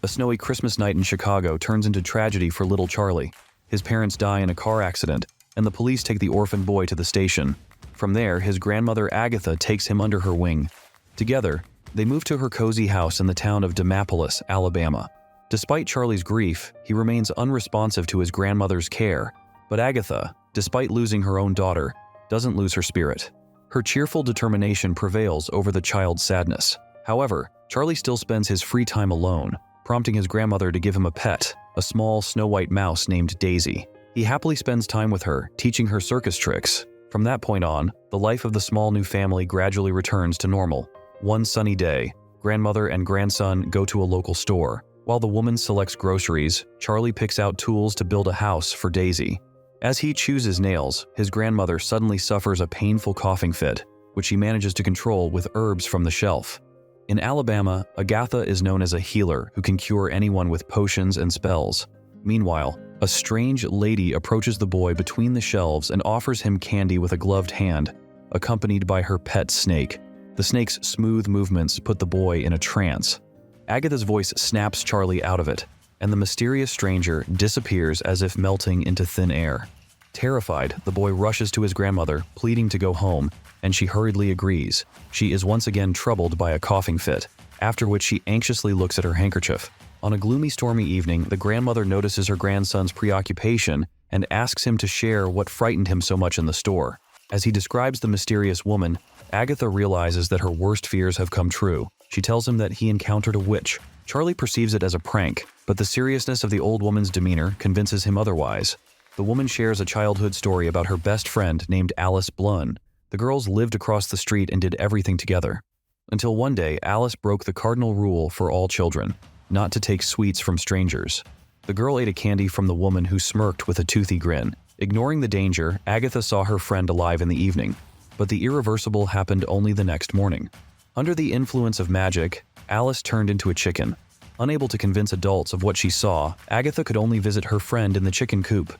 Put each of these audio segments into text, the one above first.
A snowy Christmas night in Chicago turns into tragedy for little Charlie. His parents die in a car accident, and the police take the orphan boy to the station. From there, his grandmother Agatha takes him under her wing. Together, they move to her cozy house in the town of Demopolis, Alabama. Despite Charlie's grief, he remains unresponsive to his grandmother's care. But Agatha, despite losing her own daughter, doesn't lose her spirit. Her cheerful determination prevails over the child's sadness. However, Charlie still spends his free time alone, prompting his grandmother to give him a pet, a small snow-white mouse named Daisy. He happily spends time with her, teaching her circus tricks. From that point on, the life of the small new family gradually returns to normal. One sunny day, grandmother and grandson go to a local store. While the woman selects groceries, Charlie picks out tools to build a house for Daisy. As he chooses nails, his grandmother suddenly suffers a painful coughing fit, which she manages to control with herbs from the shelf. In Alabama, Agatha is known as a healer who can cure anyone with potions and spells. Meanwhile, a strange lady approaches the boy between the shelves and offers him candy with a gloved hand, accompanied by her pet snake. The snake's smooth movements put the boy in a trance. Agatha's voice snaps Charlie out of it, and the mysterious stranger disappears as if melting into thin air. Terrified, the boy rushes to his grandmother, pleading to go home, and she hurriedly agrees. She is once again troubled by a coughing fit, after which she anxiously looks at her handkerchief. On a gloomy, stormy evening, the grandmother notices her grandson's preoccupation and asks him to share what frightened him so much in the store. As he describes the mysterious woman, Agatha realizes that her worst fears have come true. She tells him that he encountered a witch. Charlie perceives it as a prank, but the seriousness of the old woman's demeanor convinces him otherwise. The woman shares a childhood story about her best friend named Alice Blunn. The girls lived across the street and did everything together. Until one day, Alice broke the cardinal rule for all children, not to take sweets from strangers. The girl ate a candy from the woman who smirked with a toothy grin. Ignoring the danger, Agatha saw her friend alive in the evening, but the irreversible happened only the next morning. Under the influence of magic, Alice turned into a chicken. Unable to convince adults of what she saw, Agatha could only visit her friend in the chicken coop.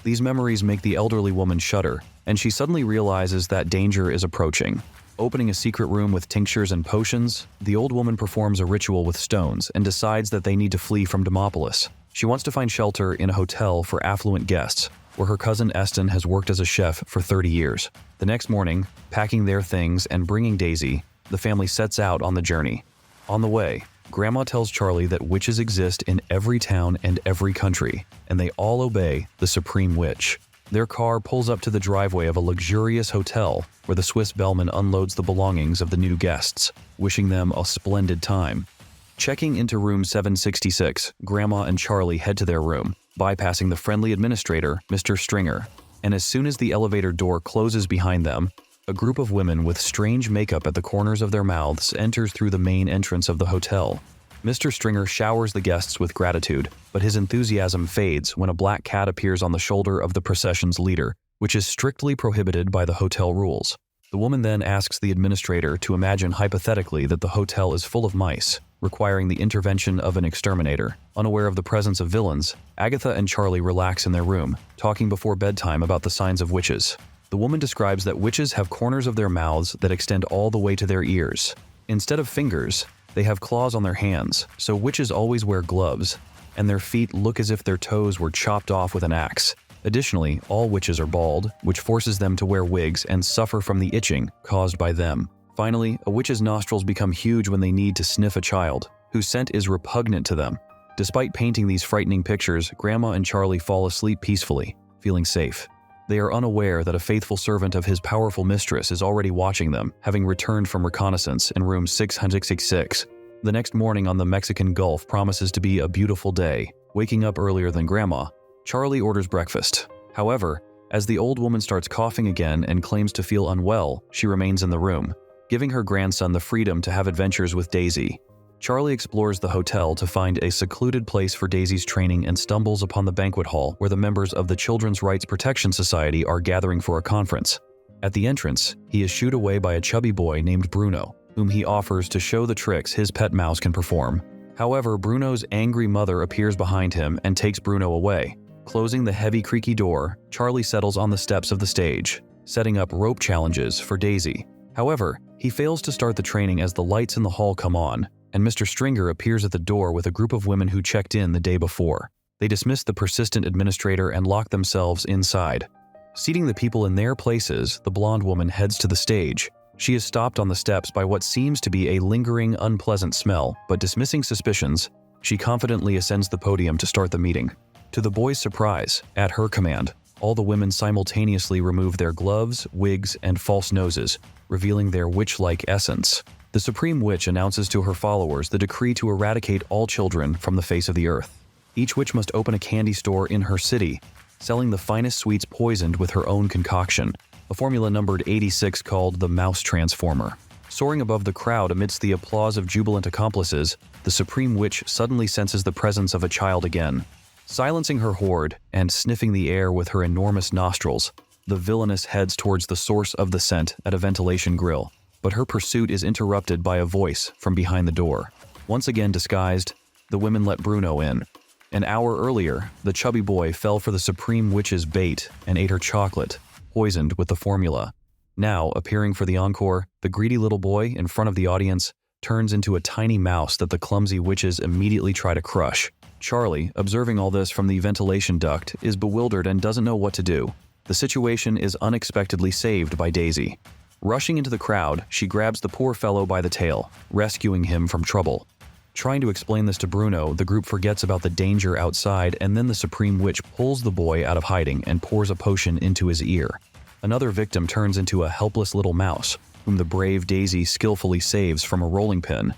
These memories make the elderly woman shudder, and she suddenly realizes that danger is approaching. Opening a secret room with tinctures and potions, the old woman performs a ritual with stones and decides that they need to flee from Demopolis. She wants to find shelter in a hotel for affluent guests, where her cousin Eston has worked as a chef for 30 years. The next morning, packing their things and bringing Daisy, the family sets out on the journey. On the way, Grandma tells Charlie that witches exist in every town and every country, and they all obey the Supreme Witch. Their car pulls up to the driveway of a luxurious hotel where the Swiss bellman unloads the belongings of the new guests, wishing them a splendid time. Checking into room 766, Grandma and Charlie head to their room, bypassing the friendly administrator, Mr. Stringer. And as soon as the elevator door closes behind them, a group of women with strange makeup at the corners of their mouths enters through the main entrance of the hotel. Mr. Stringer showers the guests with gratitude, but his enthusiasm fades when a black cat appears on the shoulder of the procession's leader, which is strictly prohibited by the hotel rules. The woman then asks the administrator to imagine hypothetically that the hotel is full of mice, requiring the intervention of an exterminator. Unaware of the presence of villains, Agatha and Charlie relax in their room, talking before bedtime about the signs of witches. The woman describes that witches have corners of their mouths that extend all the way to their ears. Instead of fingers, they have claws on their hands, so witches always wear gloves, and their feet look as if their toes were chopped off with an axe. Additionally, all witches are bald, which forces them to wear wigs and suffer from the itching caused by them. Finally, a witch's nostrils become huge when they need to sniff a child, whose scent is repugnant to them. Despite painting these frightening pictures, Grandma and Charlie fall asleep peacefully, feeling safe. They are unaware that a faithful servant of his powerful mistress is already watching them, having returned from reconnaissance in room 666. The next morning on the Mexican Gulf promises to be a beautiful day. Waking up earlier than Grandma, Charlie orders breakfast. However, as the old woman starts coughing again and claims to feel unwell, she remains in the room, giving her grandson the freedom to have adventures with Daisy. Charlie explores the hotel to find a secluded place for Daisy's training and stumbles upon the banquet hall where the members of the Children's Rights Protection Society are gathering for a conference. At the entrance, he is shooed away by a chubby boy named Bruno, whom he offers to show the tricks his pet mouse can perform. However, Bruno's angry mother appears behind him and takes Bruno away. Closing the heavy, creaky door, Charlie settles on the steps of the stage, setting up rope challenges for Daisy. However, he fails to start the training as the lights in the hall come on, and Mr. Stringer appears at the door with a group of women who checked in the day before. They dismiss the persistent administrator and lock themselves inside. Seating the people in their places, the blonde woman heads to the stage. She is stopped on the steps by what seems to be a lingering, unpleasant smell, but dismissing suspicions, she confidently ascends the podium to start the meeting. To the boys' surprise, at her command, all the women simultaneously remove their gloves, wigs, and false noses, revealing their witch-like essence. The Supreme Witch announces to her followers the decree to eradicate all children from the face of the earth. Each witch must open a candy store in her city, selling the finest sweets poisoned with her own concoction, a formula numbered 86 called the Mouse Transformer. Soaring above the crowd amidst the applause of jubilant accomplices, the Supreme Witch suddenly senses the presence of a child again. Silencing her horde and sniffing the air with her enormous nostrils, the villainess heads towards the source of the scent at a ventilation grill, but her pursuit is interrupted by a voice from behind the door. Once again disguised, the women let Bruno in. An hour earlier, the chubby boy fell for the Supreme Witch's bait and ate her chocolate, poisoned with the formula. Now, appearing for the encore, the greedy little boy in front of the audience turns into a tiny mouse that the clumsy witches immediately try to crush. Charlie, observing all this from the ventilation duct, is bewildered and doesn't know what to do. The situation is unexpectedly saved by Daisy. Rushing into the crowd, she grabs the poor fellow by the tail, rescuing him from trouble. Trying to explain this to Bruno, the group forgets about the danger outside, and then the Supreme Witch pulls the boy out of hiding and pours a potion into his ear. Another victim turns into a helpless little mouse, whom the brave Daisy skillfully saves from a rolling pin.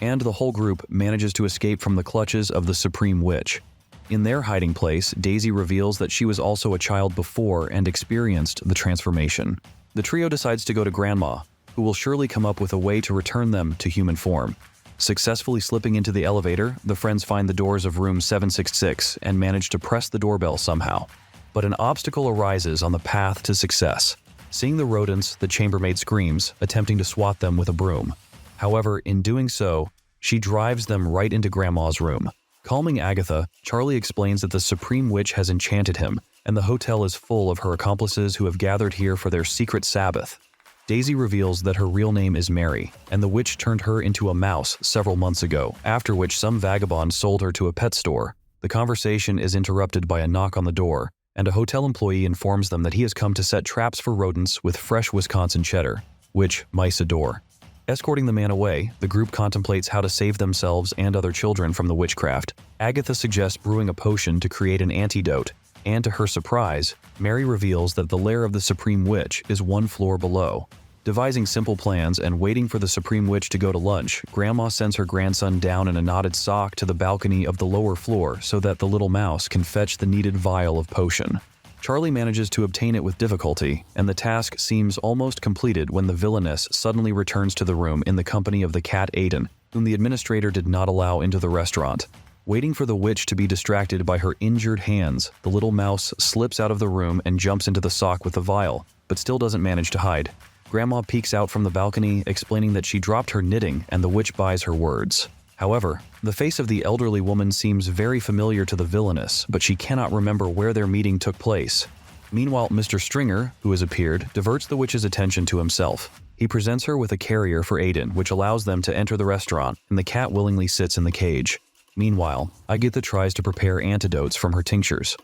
And the whole group manages to escape from the clutches of the Supreme Witch. In their hiding place, Daisy reveals that she was also a child before and experienced the transformation. The trio decides to go to Grandma, who will surely come up with a way to return them to human form. Successfully slipping into the elevator, the friends find the doors of room 766 and manage to press the doorbell somehow. But an obstacle arises on the path to success. Seeing the rodents, the chambermaid screams, attempting to swat them with a broom. However, in doing so, she drives them right into Grandma's room. Calming Agatha, Charlie explains that the Supreme Witch has enchanted him, and the hotel is full of her accomplices who have gathered here for their secret Sabbath. Daisy reveals that her real name is Mary, and the witch turned her into a mouse several months ago, after which some vagabond sold her to a pet store. The conversation is interrupted by a knock on the door, and a hotel employee informs them that he has come to set traps for rodents with fresh Wisconsin cheddar, which mice adore. Escorting the man away, the group contemplates how to save themselves and other children from the witchcraft. Agatha suggests brewing a potion to create an antidote, and to her surprise, Mary reveals that the lair of the Supreme Witch is one floor below. Devising simple plans and waiting for the Supreme Witch to go to lunch, Grandma sends her grandson down in a knotted sock to the balcony of the lower floor so that the little mouse can fetch the needed vial of potion. Charlie manages to obtain it with difficulty, and the task seems almost completed when the villainess suddenly returns to the room in the company of the cat Aiden, whom the administrator did not allow into the restaurant. Waiting for the witch to be distracted by her injured hands, the little mouse slips out of the room and jumps into the sock with the vial, but still doesn't manage to hide. Grandma peeks out from the balcony, explaining that she dropped her knitting and the witch buys her words. However, the face of the elderly woman seems very familiar to the villainess, but she cannot remember where their meeting took place. Meanwhile, Mr. Stringer, who has appeared, diverts the witch's attention to himself. He presents her with a carrier for Aiden, which allows them to enter the restaurant, and the cat willingly sits in the cage. Meanwhile, Agatha tries to prepare antidotes from her tinctures.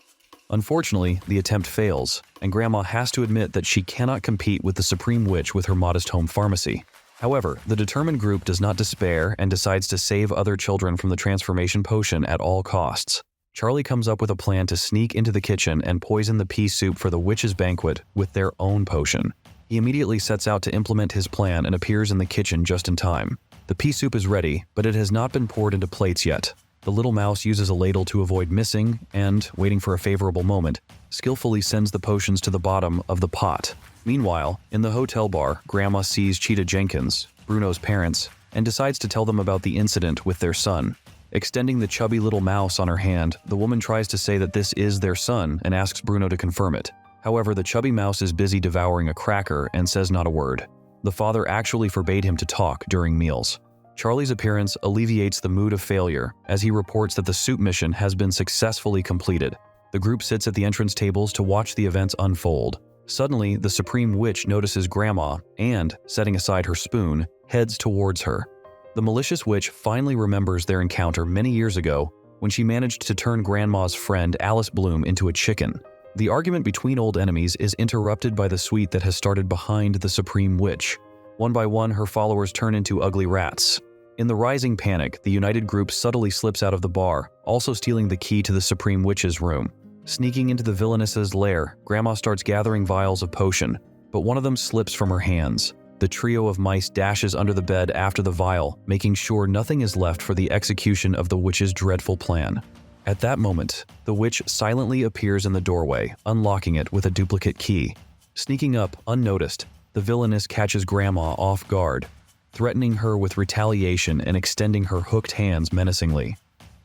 Unfortunately, the attempt fails, and Grandma has to admit that she cannot compete with the Supreme Witch with her modest home pharmacy. However, the determined group does not despair and decides to save other children from the transformation potion at all costs. Charlie comes up with a plan to sneak into the kitchen and poison the pea soup for the witch's banquet with their own potion. He immediately sets out to implement his plan and appears in the kitchen just in time. The pea soup is ready, but it has not been poured into plates yet. The little mouse uses a ladle to avoid missing and, waiting for a favorable moment, skillfully sends the potions to the bottom of the pot. Meanwhile, in the hotel bar, Grandma sees Cheetah Jenkins, Bruno's parents, and decides to tell them about the incident with their son. Extending the chubby little mouse on her hand, the woman tries to say that this is their son and asks Bruno to confirm it. However, the chubby mouse is busy devouring a cracker and says not a word. The father actually forbade him to talk during meals. Charlie's appearance alleviates the mood of failure as he reports that the soup mission has been successfully completed. The group sits at the entrance tables to watch the events unfold. Suddenly, the Supreme Witch notices Grandma and, setting aside her spoon, heads towards her. The malicious witch finally remembers their encounter many years ago when she managed to turn Grandma's friend Alice Bloom into a chicken. The argument between old enemies is interrupted by the suite that has started behind the Supreme Witch. One by one, her followers turn into ugly rats. In the rising panic, the united group subtly slips out of the bar, also stealing the key to the Supreme Witch's room. Sneaking into the villainess's lair, Grandma starts gathering vials of potion, but one of them slips from her hands. The trio of mice dashes under the bed after the vial, making sure nothing is left for the execution of the witch's dreadful plan. At that moment, the witch silently appears in the doorway, unlocking it with a duplicate key. Sneaking up unnoticed, the villainess catches Grandma off guard, threatening her with retaliation and extending her hooked hands menacingly.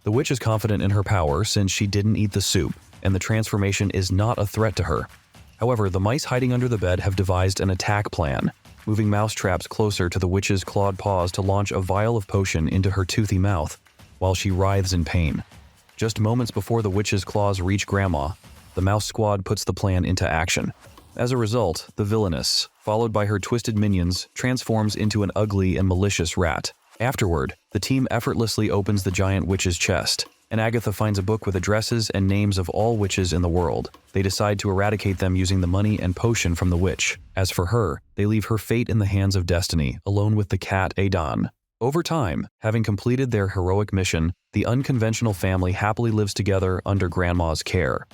The witch is confident in her power since she didn't eat the soup, and the transformation is not a threat to her. However, the mice hiding under the bed have devised an attack plan, moving mouse traps closer to the witch's clawed paws to launch a vial of potion into her toothy mouth, while she writhes in pain. Just moments before the witch's claws reach Grandma, the mouse squad puts the plan into action. As a result, the villainess, followed by her twisted minions, transforms into an ugly and malicious rat. Afterward, the team effortlessly opens the giant witch's chest, and Agatha finds a book with addresses and names of all witches in the world. They decide to eradicate them using the money and potion from the witch. As for her, they leave her fate in the hands of destiny, alone with the cat Adon. Over time, having completed their heroic mission, the unconventional family happily lives together under Grandma's care.